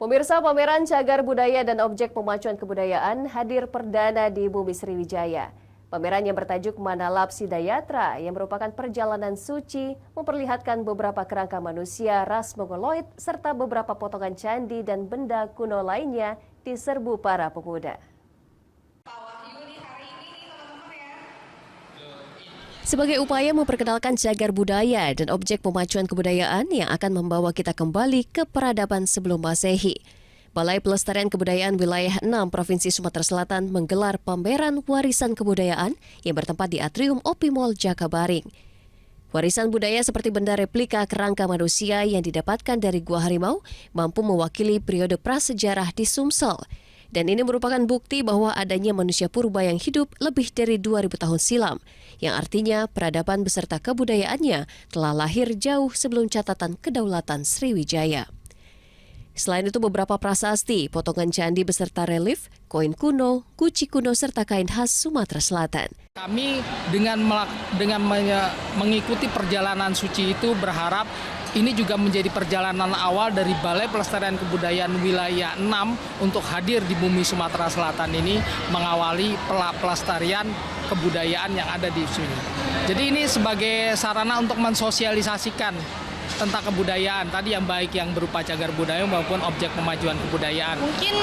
Pemirsa, pameran cagar budaya dan objek pemacuan kebudayaan hadir perdana di Bumi Sriwijaya. Pameran yang bertajuk Manalap Sidayatra yang merupakan perjalanan suci memperlihatkan beberapa kerangka manusia ras Mongoloid serta beberapa potongan candi dan benda kuno lainnya diserbu para pemuda. Sebagai upaya memperkenalkan cagar budaya dan objek pemacuan kebudayaan yang akan membawa kita kembali ke peradaban sebelum Masehi, Balai Pelestarian Kebudayaan Wilayah 6 Provinsi Sumatera Selatan menggelar pameran warisan kebudayaan yang bertempat di Atrium Opi Mall Jakabaring. Warisan budaya seperti benda replika kerangka manusia yang didapatkan dari Gua Harimau mampu mewakili periode prasejarah di Sumsel. Dan ini merupakan bukti bahwa adanya manusia purba yang hidup lebih dari 2000 tahun silam, yang artinya peradaban beserta kebudayaannya telah lahir jauh sebelum catatan kedaulatan Sriwijaya. Selain itu beberapa prasasti, potongan candi beserta relief, koin kuno, guci kuno serta kain khas Sumatera Selatan. Kami dengan mengikuti perjalanan suci itu berharap ini juga menjadi perjalanan awal dari Balai Pelestarian Kebudayaan Wilayah 6 untuk hadir di bumi Sumatera Selatan ini mengawali pelestarian kebudayaan yang ada di sini. Jadi ini sebagai sarana untuk mensosialisasikan tentang kebudayaan tadi yang baik yang berupa cagar budaya maupun objek pemajuan kebudayaan. Mungkin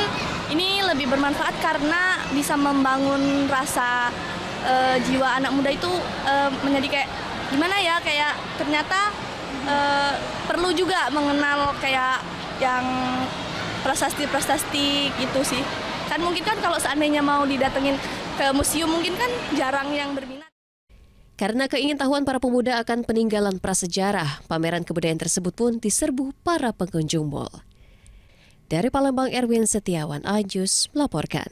ini lebih bermanfaat karena bisa membangun rasa jiwa anak muda itu menjadi kayak gimana ya, kayak ternyata perlu juga mengenal kayak yang prasasti-prasasti gitu sih. Kan mungkin kan kalau seandainya mau didatengin ke museum mungkin kan jarang yang berminat. Karena keingintahuan para pemuda akan peninggalan prasejarah, pameran kebudayaan tersebut pun diserbu para pengunjung mal. Dari Palembang, Erwin Setiawan, Ajus melaporkan.